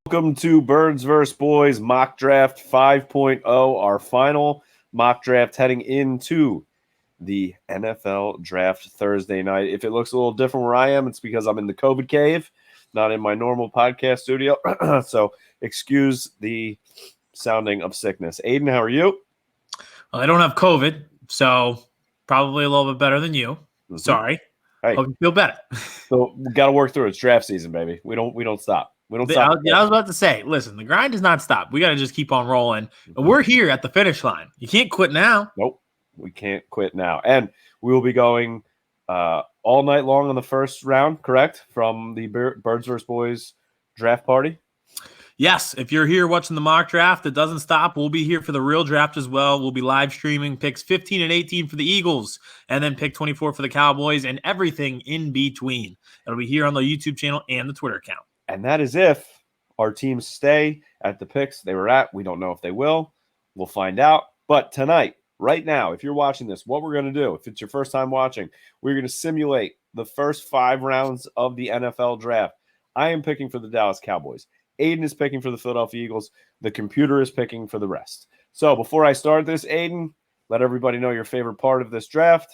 Welcome to Birds vs. Boys Mock Draft 5.0, our final mock draft heading into the NFL Draft Thursday night. If it looks a little different where I am, it's because I'm in the COVID cave, not in my normal podcast studio. So excuse the sounding of sickness. Aidan, how are you? Well, I don't have COVID, so probably a little bit better than you. Mm-hmm. Sorry. Hey. Hope you feel better. So we got to work through it. It's draft season, baby. We don't stop. We don't stop. I was about to say, listen, the grind does not stop. We got to just keep on rolling. And we're here at the finish line. You can't quit now. Nope. We can't quit now. And we will be going all night long on the first round, correct? From the Birds vs. Boys draft party. Yes. If you're here watching the mock draft, it doesn't stop. We'll be here for the real draft as well. We'll be live streaming picks 15 and 18 for the Eagles, and then pick 24 for the Cowboys, and everything in between. It'll be here on the YouTube channel and the Twitter account. And that is if our teams stay at the picks they were at. We don't know if they will. We'll find out. But tonight, right now, if you're watching this, what we're going to do, if it's your first time watching, we're going to simulate the first 5 rounds of the NFL draft. I am picking for the Dallas Cowboys. Aidan is picking for the Philadelphia Eagles. The computer is picking for the rest. So before I start this, Aidan, let everybody know your favorite part of this draft.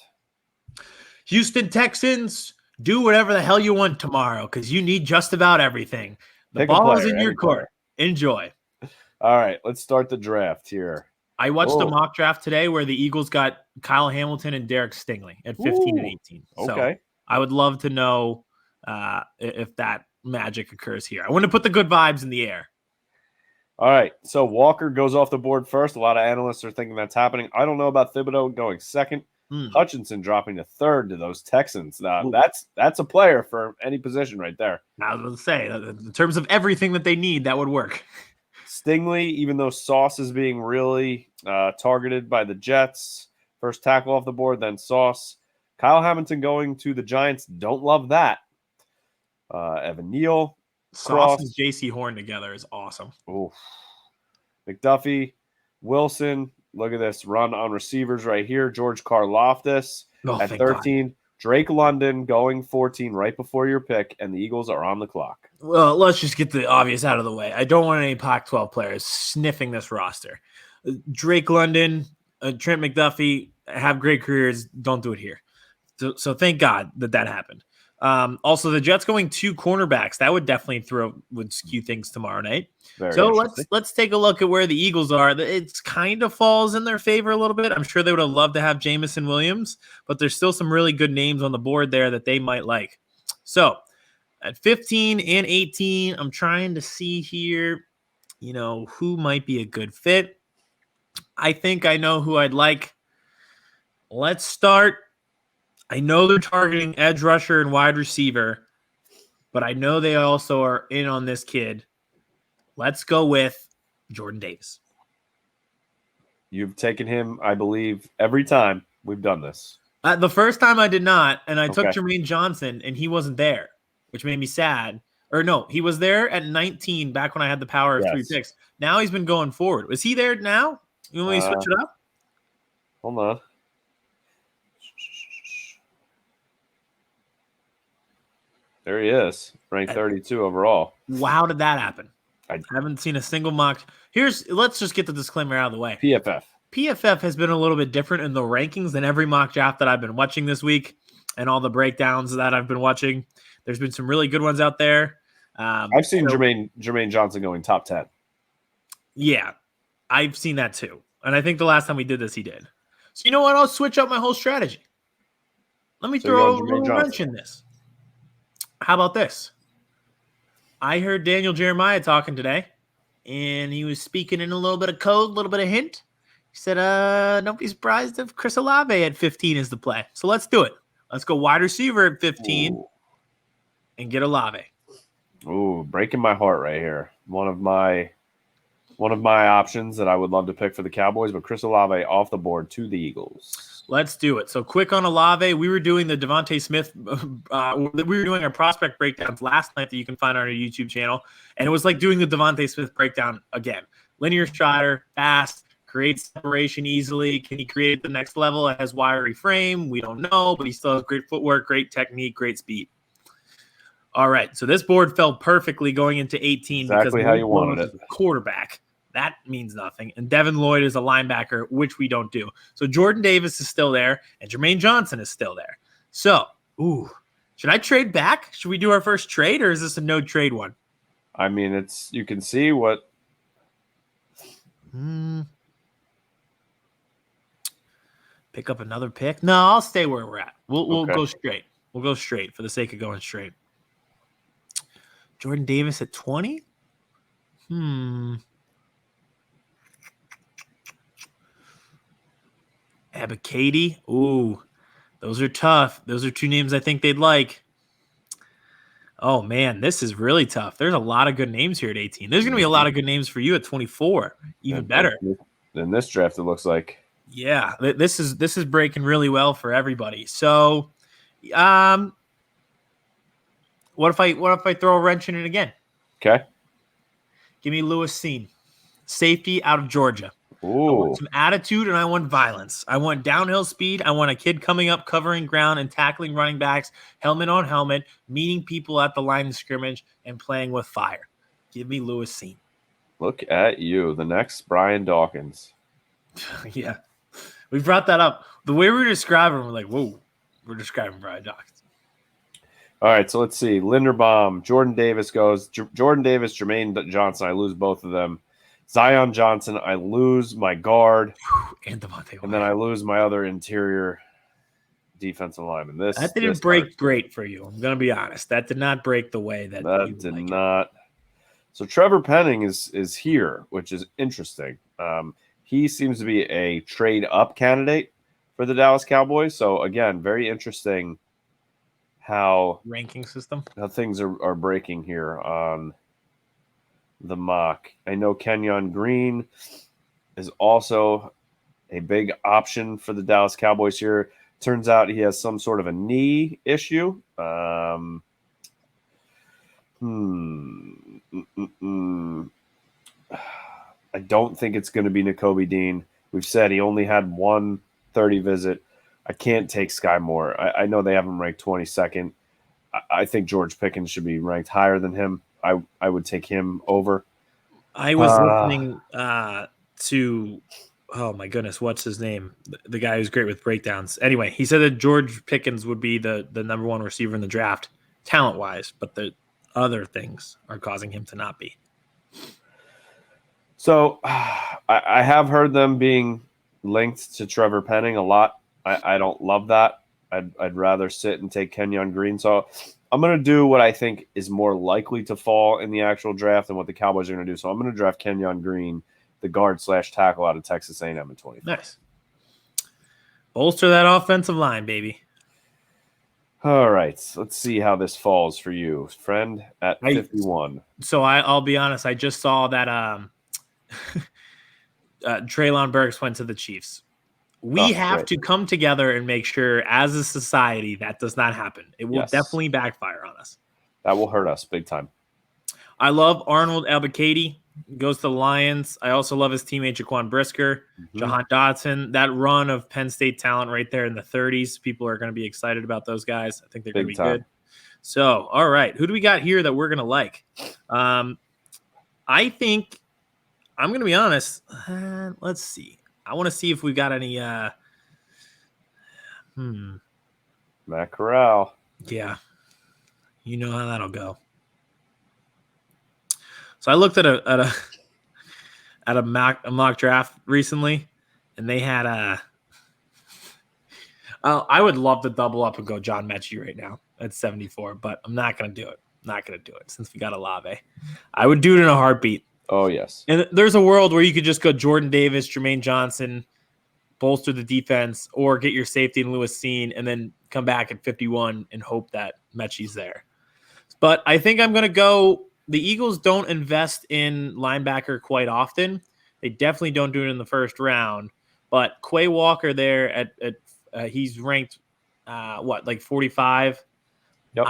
Houston Texans, do whatever the hell you want tomorrow because you need just about everything. The ball is in your court. Enjoy. All right, let's start the draft here. I watched a mock draft today where the Eagles got Kyle Hamilton and Derek Stingley at 15 and 18. So okay. I would love to know if that magic occurs here. I want to put the good vibes in the air. All right, so Walker goes off the board first. A lot of analysts are thinking that's happening. I don't know about Thibodeau going second. Hutchinson dropping to third to those Texans. Now, that's a player for any position right there. I was going to say, in terms of everything that they need, that would work. Stingley, even though Sauce is being really targeted by the Jets, first tackle off the board, then Sauce. Kyle Hamilton going to the Giants. Don't love that. Evan Neal. Sauce and J.C. Horn together is awesome. Oof. McDuffie, Wilson. Look at this run on receivers right here. George Karlaftis at 13. God. Drake London going 14 right before your pick, and the Eagles are on the clock. Well, let's just get the obvious out of the way. I don't want any Pac-12 players sniffing this roster. Drake London, Trent McDuffie have great careers. Don't do it here. So thank God that happened. Also, the Jets going 2 cornerbacks. That would definitely would skew things tomorrow night. So let's take a look at where the Eagles are. It kind of falls in their favor a little bit. I'm sure they would have loved to have Jamison Williams, but there's still some really good names on the board there that they might like. So at 15 and 18, I'm trying to see here, who might be a good fit. I think I know who I'd like. Let's start. I know they're targeting edge rusher and wide receiver, but I know they also are in on this kid. Let's go with Jordan Davis. You've taken him, I believe, every time we've done this. The first time I did not, and I took Jermain Johnson, and he wasn't there, which made me sad. Or no, he was there at 19 back when I had the power of 3 picks. Now he's been going forward. Was he there now? You want me to switch it up? Hold on. There he is, ranked 32 overall. How did that happen? I haven't seen a single mock. Let's just get the disclaimer out of the way. PFF has been a little bit different in the rankings than every mock draft that I've been watching this week and all the breakdowns that I've been watching. There's been some really good ones out there. I've seen Jermain Johnson going top 10. Yeah, I've seen that too. And I think the last time we did this, he did. So you know what? I'll switch up my whole strategy. Let me throw a little wrench in this. How about this? I heard Daniel Jeremiah talking today, and he was speaking in a little bit of code, a little bit of hint. He said, don't be surprised if Chris Olave at 15 is the play. So let's do it. Let's go wide receiver at 15 and get Olave. Ooh, breaking my heart right here. One of my options that I would love to pick for the Cowboys, but Chris Olave off the board to the Eagles. Let's do it. So quick on Olave. We were doing the Devonte Smith. We were doing our prospect breakdowns last night that you can find on our YouTube channel. And it was like doing the Devonte Smith breakdown again. Linear strider, fast, creates separation easily. Can he create the next level? It has wiry frame. We don't know, but he still has great footwork, great technique, great speed. All right. So this board fell perfectly going into 18 Exactly because how you Malik wanted Willis it. is a quarterback. That means nothing. And Devin Lloyd is a linebacker, which we don't do. So Jordan Davis is still there, and Jermain Johnson is still there. So, should I trade back? Should we do our first trade, or is this a no trade one? I mean, you can see what. Pick up another pick? No, I'll stay where we're at. We'll go straight. We'll go straight for the sake of going straight. Jordan Davis at 20? Abakady? Ooh, those are tough. Those are two names I think they'd like. Oh, man, this is really tough. There's a lot of good names here at 18. There's going to be a lot of good names for you at 24. Even better. In this draft, it looks like. Yeah, this is breaking really well for everybody. So, what if I throw a wrench in it again? Okay. Give me Lewis Cine, safety out of Georgia. Ooh. I want some attitude and I want violence. I want downhill speed. I want a kid coming up, covering ground and tackling running backs, helmet on helmet, meeting people at the line of scrimmage and playing with fire. Give me Lewis Cine. Look at you, the next Brian Dawkins. Yeah. We brought that up. The way we were describing him, we're like, whoa, we're describing Brian Dawkins. All right, so let's see. Linderbaum, Jordan Davis goes. Jordan Davis, Jermain Johnson. I lose both of them. Zion Johnson, I lose my guard. And Devonte. And then I lose my other interior defensive lineman. That didn't break great for you. I'm going to be honest. That did not break the way that did not. So Trevor Penning is here, which is interesting. He seems to be a trade-up candidate for the Dallas Cowboys. So, again, very interesting how ranking system, how things are breaking here on the mock. I know Kenyon Green is also a big option for the Dallas Cowboys here. Turns out he has some sort of a knee issue. I don't think it's going to be Nakobe Dean. We've said he only had one 30 visit. I can't take Sky Moore. I know they have him ranked 22nd. I think George Pickens should be ranked higher than him. I would take him over. I was listening to, oh my goodness, what's his name? The guy who's great with breakdowns. Anyway, he said that George Pickens would be the number one receiver in the draft, talent-wise, but the other things are causing him to not be. So I have heard them being linked to Trevor Penning a lot. I don't love that. I'd rather sit and take Kenyon Green. So I'm going to do what I think is more likely to fall in the actual draft than what the Cowboys are going to do. So I'm going to draft Kenyon Green, the guard/tackle out of Texas A&M in 20. Nice. Bolster that offensive line, baby. All right. Let's see how this falls for you, friend, at 51. So I'll be honest. I just saw that Treylon Burks went to the Chiefs. We have to come together and make sure as a society that does not happen. It will definitely backfire on us. That will hurt us big time. I love Arnold Abakady. Goes to the Lions. I also love his teammate Jaquan Brisker, Jahan Dotson. That run of Penn State talent right there in the 30s. People are going to be excited about those guys. I think they're going to be good. So, all right. Who do we got here that we're going to like? I think I'm going to be honest. Let's see. I want to see if we've got any Matt Corral. Yeah. You know how that'll go. So I looked at a mock draft recently, and they had I would love to double up and go John Mechie right now at 74, but I'm not going to do it. Not going to do it since we got Olave. I would do it in a heartbeat. Oh, yes. And there's a world where you could just go Jordan Davis, Jermain Johnson, bolster the defense, or get your safety in Lewis Cine, and then come back at 51 and hope that Mechie's there. But I think I'm going to go – the Eagles don't invest in linebacker quite often. They definitely don't do it in the first round. But Quay Walker there at he's ranked, 45? Yep.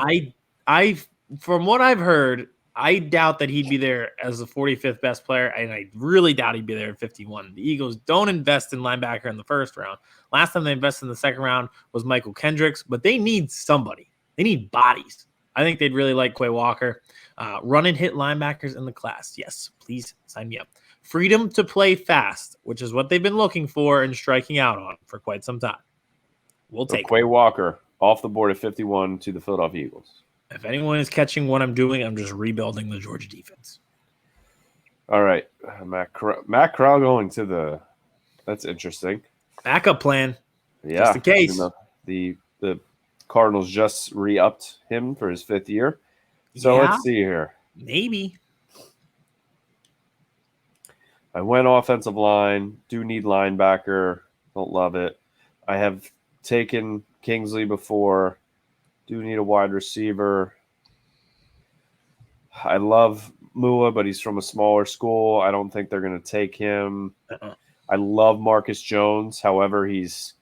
I from what I've heard – I doubt that he'd be there as the 45th best player, and I really doubt he'd be there at 51. The Eagles don't invest in linebacker in the first round. Last time they invested in the second round was Michael Kendricks, but they need somebody. They need bodies. I think they'd really like Quay Walker. Run and hit linebackers in the class. Yes, please sign me up. Freedom to play fast, which is what they've been looking for and striking out on for quite some time. We'll take Quay Walker off the board at 51 to the Philadelphia Eagles. If anyone is catching what I'm doing, I'm just rebuilding the Georgia defense. All right. Matt Corral going to the – that's interesting. Backup plan. Yeah. Just in case. The Cardinals just re-upped him for his 5th year. So let's see here. Maybe. I went offensive line. Do need linebacker. Don't love it. I have taken Kingsley before. Do need a wide receiver. I love Mua, but he's from a smaller school. I don't think they're going to take him. I love Marcus Jones. However, he's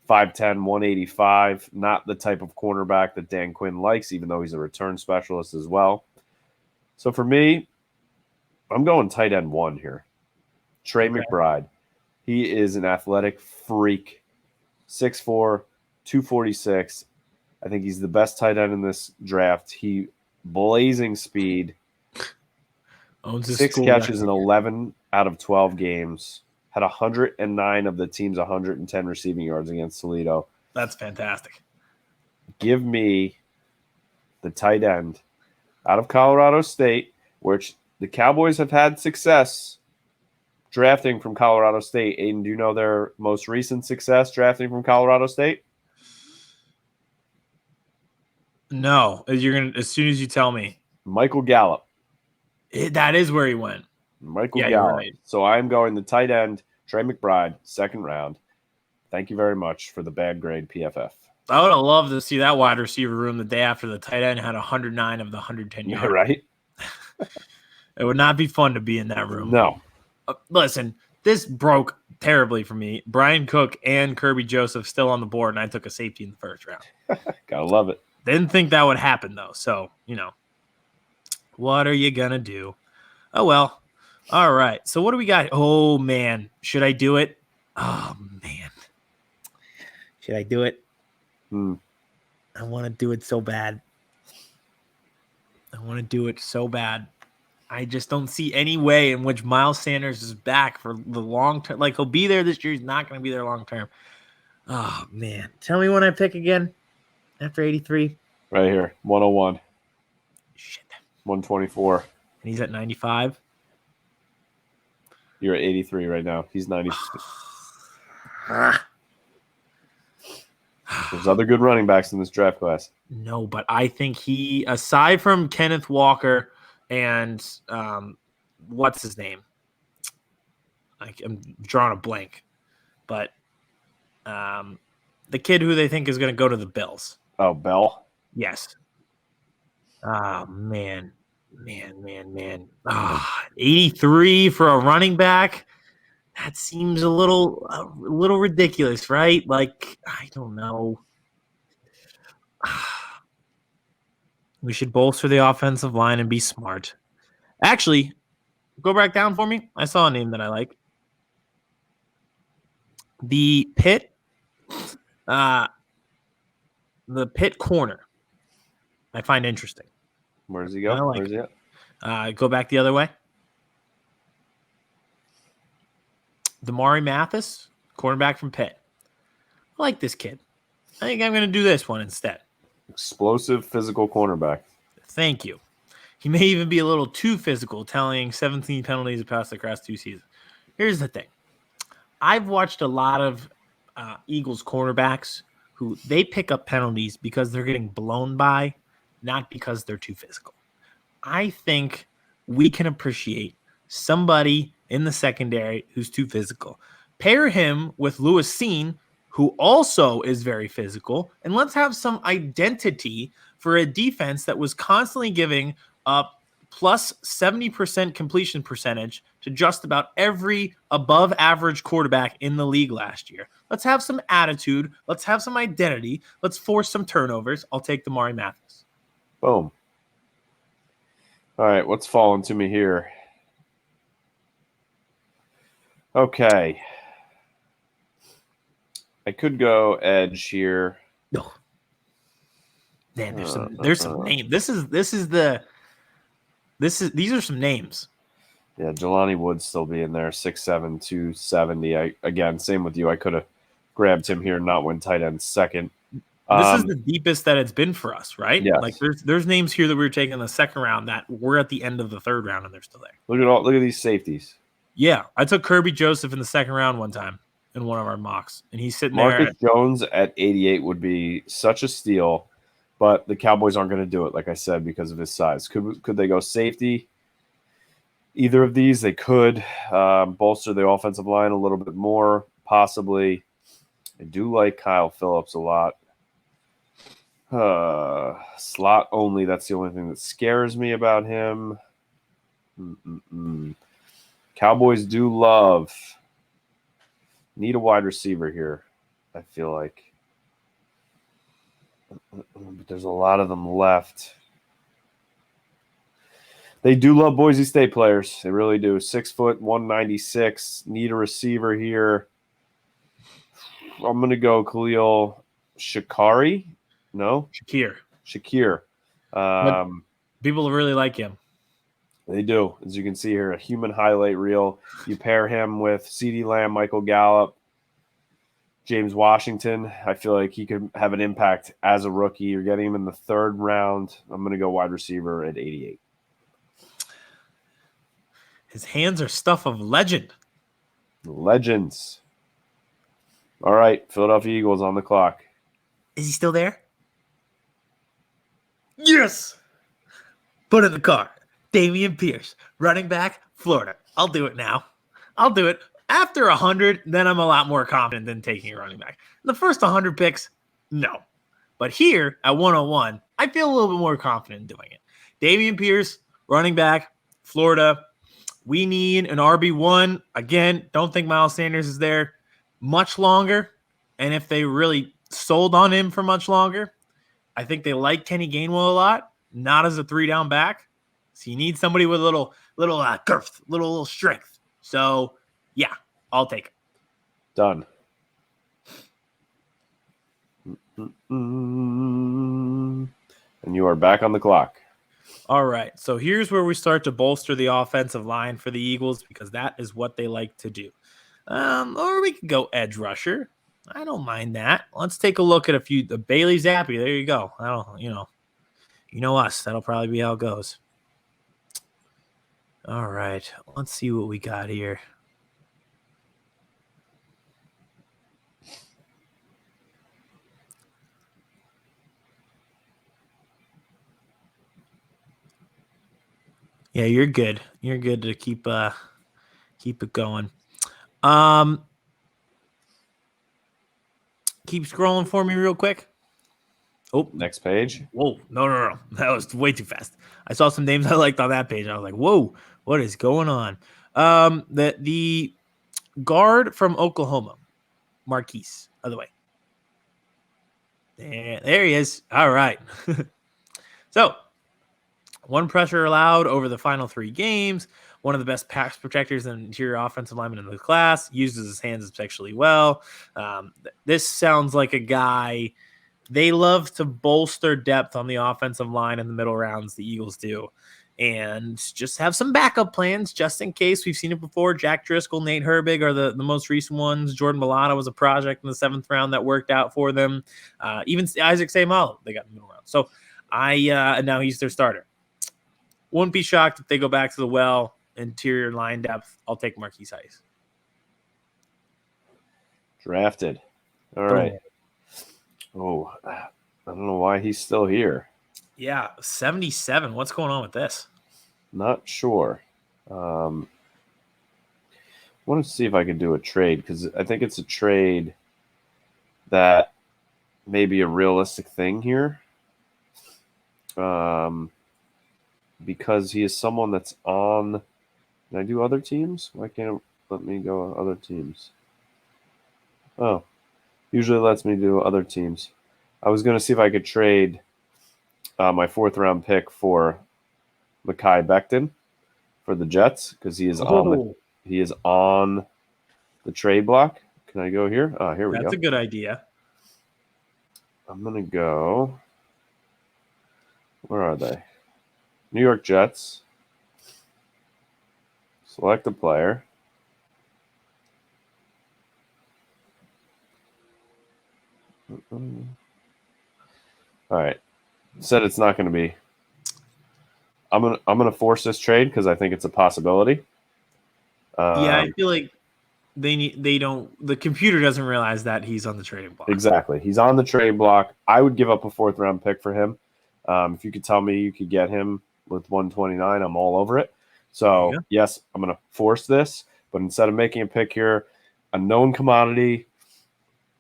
5'10", 185. Not the type of cornerback that Dan Quinn likes, even though he's a return specialist as well. So for me, I'm going tight end 1 here. Trey McBride. He is an athletic freak. 6'4", 246. I think he's the best tight end in this draft. He blazing speed. Owns his 6 catches in 11 out of 12 games. Had 109 of the team's 110 receiving yards against Toledo. That's fantastic. Give me the tight end out of Colorado State, which the Cowboys have had success drafting from Colorado State. Aidan, do you know their most recent success drafting from Colorado State? No, as soon as you tell me. Michael Gallup. That is where he went. Michael Gallup. Right. So I'm going the tight end, Trey McBride, 2nd round. Thank you very much for the bad grade, PFF. I would have loved to see that wide receiver room the day after the tight end had 109 of the 110 yards. Yeah, right? It would not be fun to be in that room. No. Listen, this broke terribly for me. Brian Cook and Kirby Joseph still on the board, and I took a safety in the 1st round. Gotta love it. Didn't think that would happen, though. So, what are you going to do? Oh, well. All right. So what do we got? Oh, man. Should I do it? Oh, man. Should I do it? I want to do it so bad. I just don't see any way in which Miles Sanders is back for the long term. Like, he'll be there this year. He's not going to be there long term. Oh, man. Tell me when I pick again after 83. Right here. 101. Shit. 124. And he's at 95. You're at 83 right now. He's 96. There's other good running backs in this draft class. No, but I think he, aside from Kenneth Walker and what's his name? I'm drawing a blank. But the kid who they think is going to go to the Bills. Oh, Bell? Yes. Oh, man. 83 for a running back. That seems a little ridiculous, right? Like, I don't know. We should bolster the offensive line and be smart. Actually, go back down for me. I saw a name that I like. The Pitt corner. I find interesting. Where does he go? Where's he at? Go back the other way. Damari Mathis, cornerback from Pitt. I like this kid. I think I'm going to do this one instead. Explosive physical cornerback. Thank you. He may even be a little too physical, tallying 17 penalties across 2 seasons. Here's the thing. I've watched a lot of Eagles cornerbacks who they pick up penalties because they're getting blown by, not because they're too physical. I think we can appreciate somebody in the secondary who's too physical. Pair him with Lewis Seen, who also is very physical, and let's have some identity for a defense that was constantly giving up plus 70% completion percentage to just about every above average quarterback in the league last year. Let's have some attitude. Let's have some identity. Let's force some turnovers. I'll take Damari Mathis. Boom. All right, what's falling to me here? Okay. I could go edge here. No. Man, there's some names. These are some names. Yeah, Jelani would still be in there, 6'7", 270. Again, same with you. I could have grabbed him here, not when tight end second. This is the deepest that it's been for us, right? Yes. Like there's names here that we were taking in the second round that we're at the end of the third round and they're still there. Look at these safeties. Yeah, I took Kirby Joseph in the second round one time in one of our mocks, and he's sitting Marcus there. Jones at 88 would be such a steal, but the Cowboys aren't going to do it, like I said, because of his size. Could they go safety? Either of these, they could bolster the offensive line a little bit more, possibly. I do like Kyle Phillips a lot. Slot only. That's the only thing that scares me about him. Cowboys do need a wide receiver here, I feel like. But there's a lot of them left. They do love Boise State players. They really do. 6 foot, 196. Need a receiver here. I'm going to go Khalil Shakari. No? Shakir. People really like him. They do. As you can see here, a human highlight reel. You pair him with CeeDee Lamb, Michael Gallup, James Washington. I feel like he could have an impact as a rookie. You're getting him in the third round. I'm going to go wide receiver at 88. His hands are stuff of legend. Legends. All right, Philadelphia Eagles on the clock. Is he still there? Yes. Put in the car. Dameon Pierce, running back, Florida. I'll do it now. I'll do it. After 100, then I'm a lot more confident than taking a running back. The first 100 picks, no. But here at 101, I feel a little bit more confident in doing it. Dameon Pierce, running back, Florida. We need an RB1. Again, don't think Miles Sanders is there much longer. And if they really sold on him for much longer, I think they like Kenny Gainwell a lot, not as a 3-down back. So you need somebody with a little girth, little strength. So, yeah, I'll take it. Done. And you are back on the clock. All right, so here's where we start to bolster the offensive line for the Eagles because that is what they like to do. Or we could go edge rusher. I don't mind that. Let's take a look at a few. The Bailey Zappi, there you go. I don't, you know us. That'll probably be how it goes. All right, let's see what we got here. Yeah, you're good. You're good to keep it going. Keep scrolling for me real quick. Oh, next page. Whoa, no. That was way too fast. I saw some names I liked on that page. I was like, whoa, what is going on? The guard from Oklahoma, Marquise, by the way. There he is. All right. So, 1 pressure allowed over the final 3 games. One of the best pass protectors and interior offensive linemen in the class. Uses his hands especially well. This sounds like a guy. They love to bolster depth on the offensive line in the middle rounds. The Eagles do. And just have some backup plans just in case. We've seen it before. Jack Driscoll, Nate Herbig are the most recent ones. Jordan Mailata was a project in the 7th round that worked out for them. Even Isaac Seumalo, they got in the middle round. So and now he's their starter. Wouldn't be shocked if they go back to the well, interior line depth. I'll take Marquise Hayes. Drafted. All right. Oh, I don't know why he's still here. Yeah, 77. What's going on with this? Not sure. Want to see if I could do a trade because I think it's a trade that may be a realistic thing here. Because he is someone that's on. Can I do other teams? Why can't it let me go on other teams? Oh, usually lets me do other teams. I was going to see if I could trade my 4th round pick for Mekhi Becton for the Jets because he is on the trade block. Can I go here? Here we go. That's a good idea. I'm going to go. Where are they? New York Jets. Select a player. All right. Said it's not going to be. I'm gonna force this trade because I think it's a possibility. Yeah, I feel like the computer doesn't realize that he's on the trading block. Exactly. He's on the trade block. I would give up a 4th round pick for him. If you could tell me you could get him with 129, I'm all over it. So yes, I'm gonna force this, but instead of making a pick here, a known commodity.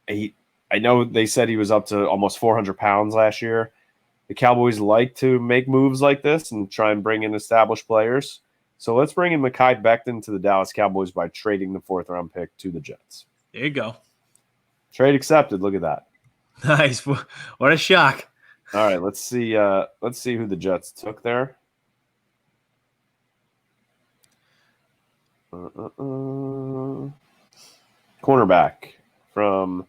I know they said he was up to almost 400 pounds last year. The Cowboys like to make moves like this and try and bring in established players. So let's bring in Mekhi Becton to the Dallas Cowboys by trading the 4th round pick to the Jets. There you go. Trade accepted. Look at that. Nice. What a shock. All right, let's see who the Jets took there. Cornerback from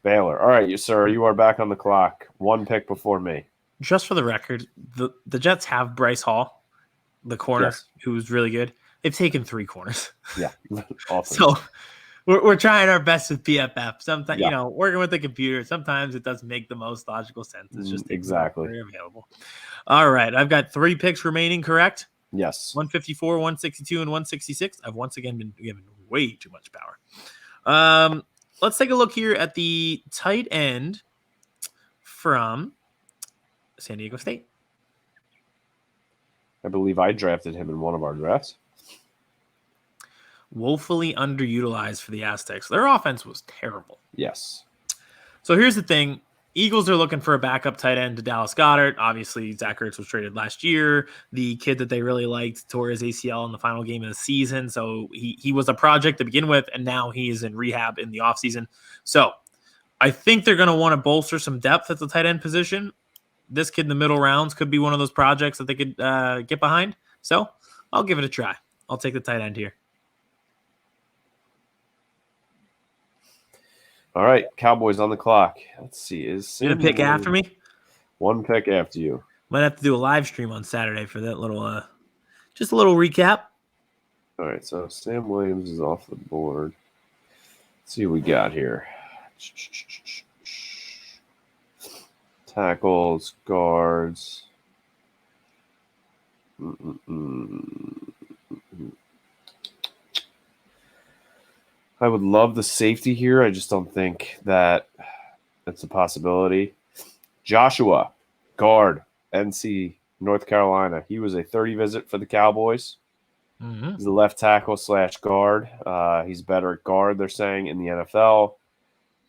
Baylor. All right, sir, you are back on the clock. 1 pick before me. Just for the record, the Jets have Bryce Hall, the corner, who's really good. They've taken 3 corners. Yeah, awesome. So we're trying our best with PFF. Sometimes, working with the computer, sometimes it doesn't make the most logical sense. It's just exactly available. All right, I've got 3 picks remaining, correct? Yes. 154, 162, and 166. I've once again been given way too much power. Let's take a look here at the tight end from San Diego State. I believe I drafted him in one of our drafts. Woefully underutilized for the Aztecs. Their offense was terrible. Yes. So here's the thing. Eagles are looking for a backup tight end to Dallas Goedert. Obviously, Zach Ertz was traded last year. The kid that they really liked tore his ACL in the final game of the season. So he was a project to begin with, and now he is in rehab in the offseason. So I think they're going to want to bolster some depth at the tight end position. This kid in the middle rounds could be one of those projects that they could get behind. So I'll give it a try. I'll take the tight end here. All right, Cowboys on the clock. Let's see. Is you gonna pick after me? 1 pick after you. Might have to do a live stream on Saturday for that little, just a little recap. All right, so Sam Williams is off the board. Let's see what we got here. Tackles, guards. I would love the safety here. I just don't think that it's a possibility. Joshua, guard, NC, North Carolina. He was a 30 visit for the Cowboys. Mm-hmm. He's a left tackle / guard. He's better at guard, they're saying, in the NFL.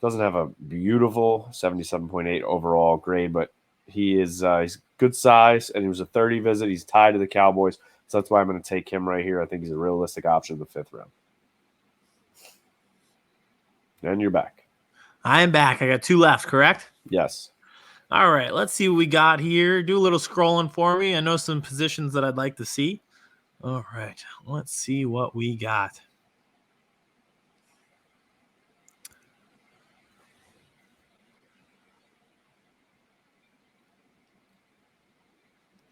Doesn't have a beautiful 77.8 overall grade, but he's good size, and he was a 30 visit. He's tied to the Cowboys, so that's why I'm going to take him right here. I think he's a realistic option in the 5th round. And you're back. I am back. I got 2 left, correct? Yes. All right, let's see what we got here. Do a little scrolling for me. I know some positions that I'd like to see. All right, let's see what we got.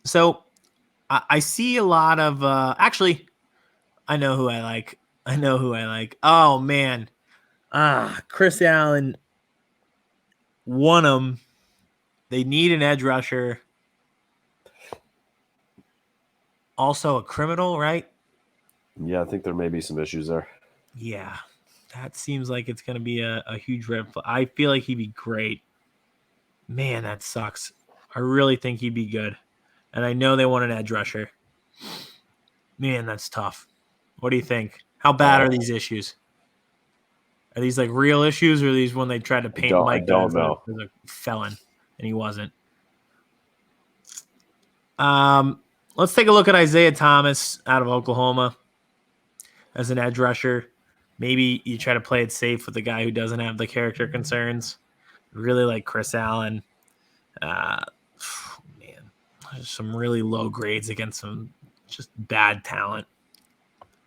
So I see a lot of actually, I know who I like. Oh, man. Chris Allen won them. They need an edge rusher. Also a criminal, right? Yeah, I think there may be some issues there. Yeah, that seems like it's going to be a huge red flag. I feel like he'd be great. Man, that sucks. I really think he'd be good. And I know they want an edge rusher. Man, that's tough. What do you think? How bad are these issues? Are these like real issues, or are these when they tried to paint Mike as a felon and he wasn't? Let's take a look at Isaiah Thomas out of Oklahoma as an edge rusher. Maybe you try to play it safe with the guy who doesn't have the character concerns. Really like Chris Allen. Man, there's some really low grades against some just bad talent.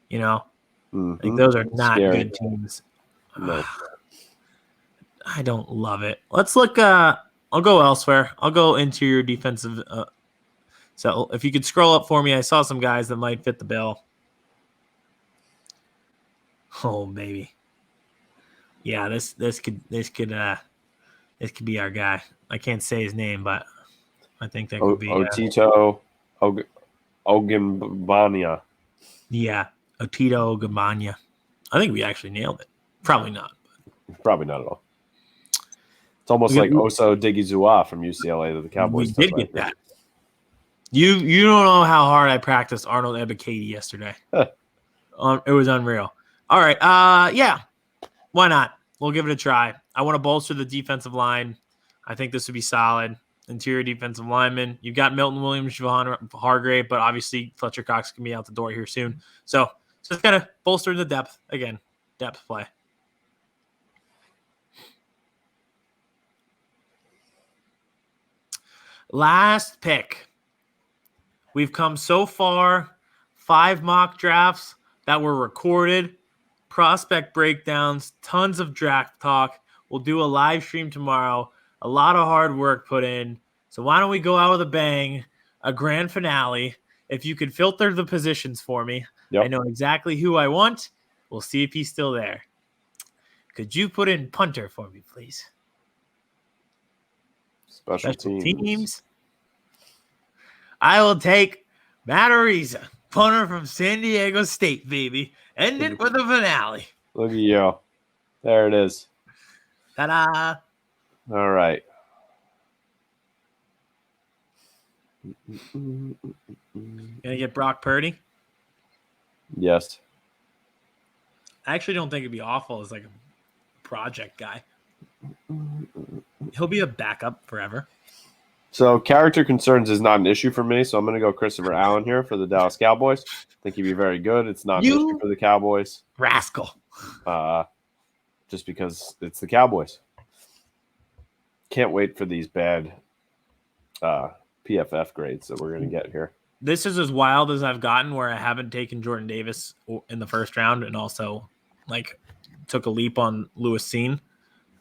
You know, like those are not good teams. No. I don't love it. Let's look. I'll go elsewhere. I'll go interior defensive. So if you could scroll up for me, I saw some guys that might fit the bill. Oh baby, yeah, this could be our guy. I can't say his name, but I think that could be Otito Ogunbanya. Yeah, Otito Ogunbanya. I think we actually nailed it. Probably not. Probably not at all. It's almost like Oso Digizua from UCLA that the Cowboys we did get that. You don't know how hard I practiced Arnold Ebiketie yesterday. It was unreal. All right. Yeah. Why not? We'll give it a try. I want to bolster the defensive line. I think this would be solid. Interior defensive lineman. You've got Milton Williams, Javon Hargrave, but obviously Fletcher Cox can be out the door here soon. So just kind of bolster the depth again. Depth play. Last pick. We've come so far. 5 mock drafts that were recorded, prospect breakdowns, tons of draft talk. We'll do a live stream tomorrow. A lot of hard work put in. So why don't we go out with a bang, a grand finale. If you could filter the positions for me, I know exactly who I want. We'll see if he's still there. Could you put in punter for me, please? Special teams. I will take Matt Ariza, punter from San Diego State, baby. End it with a finale. Look at you. There it is. Ta-da. All right. Gonna get Brock Purdy? Yes. I actually don't think it'd be awful as like a project guy. He'll be a backup forever. So character concerns is not an issue for me, so I'm going to go Christopher Allen here for the Dallas Cowboys. I think he'd be very good. It's not an issue for the Cowboys. Rascal. Just because it's the Cowboys. Can't wait for these bad PFF grades that we're going to get here. This is as wild as I've gotten where I haven't taken Jordan Davis in the first round and also like took a leap on Lewis Cine.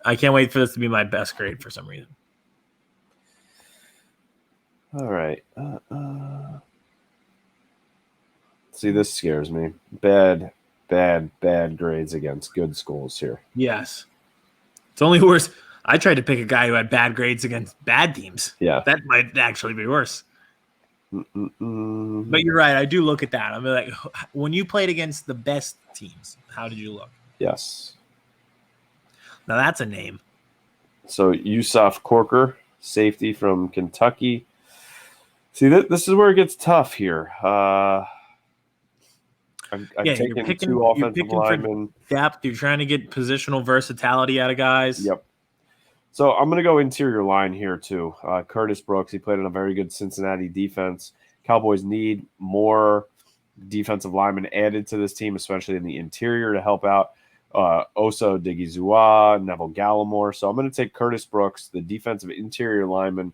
I can't wait for this to be my best grade for some reason. All right. See, this scares me. Bad grades against good schools here. Yes. It's only worse. I tried to pick a guy who had bad grades against bad teams. Yeah. That might actually be worse. But you're right. I do look at that. I'm like, when you played against the best teams, how did you look? Yes. Now that's a name. So Yusuf Corker, safety from Kentucky. See, this is where it gets tough here. I'm taking 2 offensive linemen. Depth. You're trying to get positional versatility out of guys. Yep. So I'm going to go interior line here too. Curtis Brooks, he played in a very good Cincinnati defense. Cowboys need more defensive linemen added to this team, especially in the interior to help out. Oso Digizua, Neville Gallimore. So I'm going to take Curtis Brooks, the defensive interior lineman,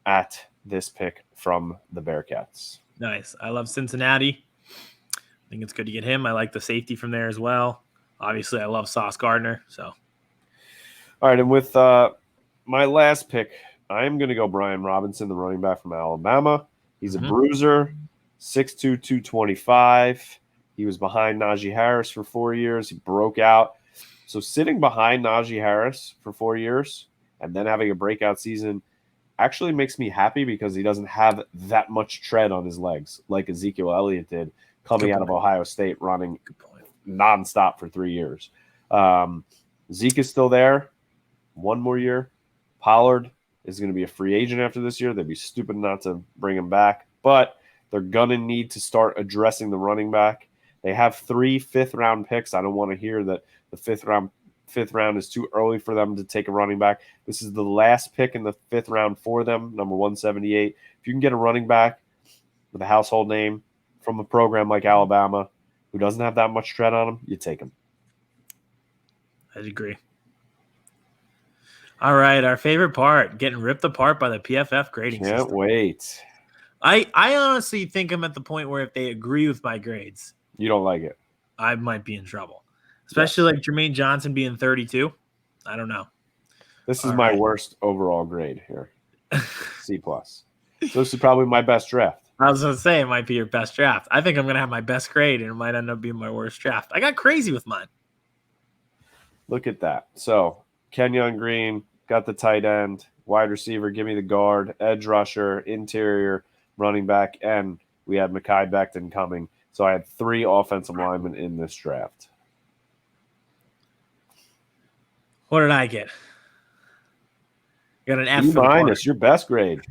at this pick from the Bearcats. Nice. I love Cincinnati. I think it's good to get him. I like the safety from there as well. Obviously, I love Sauce Gardner. So, all right, and with my last pick, I'm going to go Brian Robinson, the running back from Alabama. He's a bruiser, 6'2", 225. He was behind Najee Harris for 4 years. He broke out. So sitting behind Najee Harris for 4 years and then having a breakout season actually makes me happy because he doesn't have that much tread on his legs like Ezekiel Elliott did coming out of Ohio State running nonstop for 3 years. Zeke is still there. 1 more year. Pollard is going to be a free agent after this year. They'd be stupid not to bring him back, but they're going to need to start addressing the running back. They have 3 fifth-round picks. I don't want to hear that the fifth round is too early for them to take a running back. This is the last pick in the 5th round for them, number 178. If you can get a running back with a household name from a program like Alabama who doesn't have that much tread on him, you take him. I'd agree. All right, our favorite part, getting ripped apart by the PFF grading system. Can't wait. I honestly think I'm at the point where if they agree with my grades, you don't like it. I might be in trouble. Especially like Jermain Johnson being 32. I don't know. This is All my right. worst overall grade here. C+. So this is probably my best draft. I was going to say it might be your best draft. I think I'm going to have my best grade, and it might end up being my worst draft. I got crazy with mine. Look at that. So Kenyon Green got the tight end, wide receiver, give me the guard, edge rusher, interior, running back, and we had Mekhi Becton coming. So I had 3 offensive linemen in this draft. What did I get? Got an F B for the corner. minus, your best grade.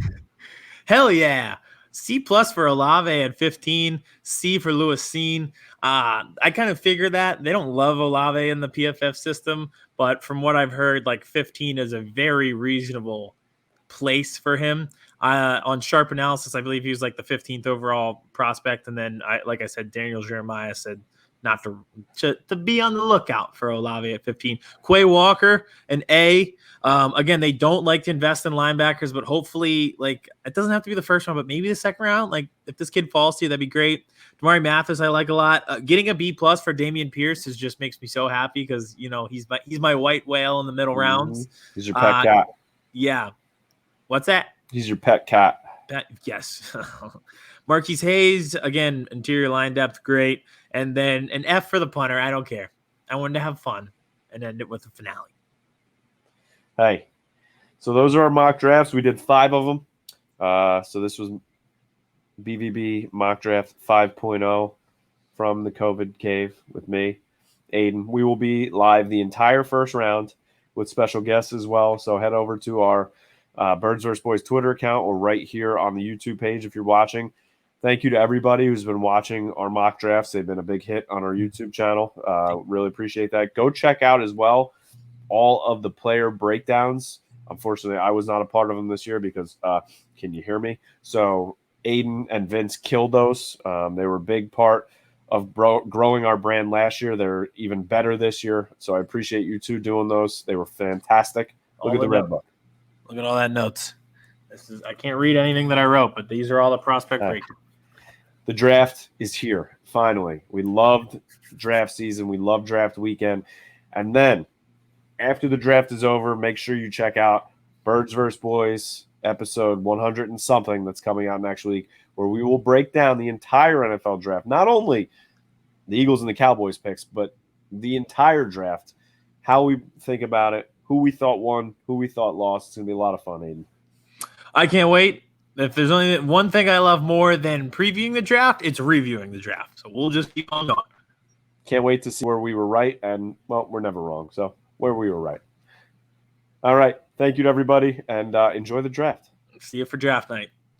Hell yeah. C plus for Olave at 15. C for Lewis Seen. I kind of figured that. They don't love Olave in the PFF system, but from what I've heard, like 15 is a very reasonable place for him. On Sharp Analysis, I believe he was like the 15th overall prospect. And then, like I said, Daniel Jeremiah said not to be on the lookout for Olave at 15. Quay Walker, an A. Again, they don't like to invest in linebackers, but hopefully, like, it doesn't have to be the first round, but maybe the second round. Like, if this kid falls to you, that'd be great. Damari Mathis, I like a lot. Getting a B plus for Dameon Pierce just makes me so happy because he's my white whale in the middle rounds. He's your pet cat. Yeah. What's that? He's your pet cat. Yes. Marquise Hayes, again, interior line depth, great. And then an F for the punter. I don't care. I wanted to have fun and end it with a finale. Hey, so those are our mock drafts. We did 5 of them. So this was BVB mock draft 5.0 from the COVID cave with me, Aidan. We will be live the entire first round with special guests as well. So head over to our Birds vs. Boys Twitter account or right here on the YouTube page if you're watching. Thank you to everybody who's been watching our mock drafts. They've been a big hit on our YouTube channel. Really appreciate that. Go check out as well all of the player breakdowns. Unfortunately, I was not a part of them this year because can you hear me? So Aidan and Vince killed those. They were a big part of growing our brand last year. They're even better this year. So I appreciate you two doing those. They were fantastic. Look at the red book. Look at all that notes. I can't read anything that I wrote, but these are all the prospect breakdowns. The draft is here, finally. We loved draft season. We loved draft weekend. And then after the draft is over, make sure you check out Birds vs. Boys episode 100 and something that's coming out next week, where we will break down the entire NFL draft, not only the Eagles and the Cowboys picks, but the entire draft, how we think about it, who we thought won, who we thought lost. It's going to be a lot of fun, Aidan. I can't wait. If there's only one thing I love more than previewing the draft, it's reviewing the draft. So we'll just keep on going. Can't wait to see where we were right. And, well, we're never wrong. So where we were right. All right. Thank you to everybody, and enjoy the draft. See you for draft night.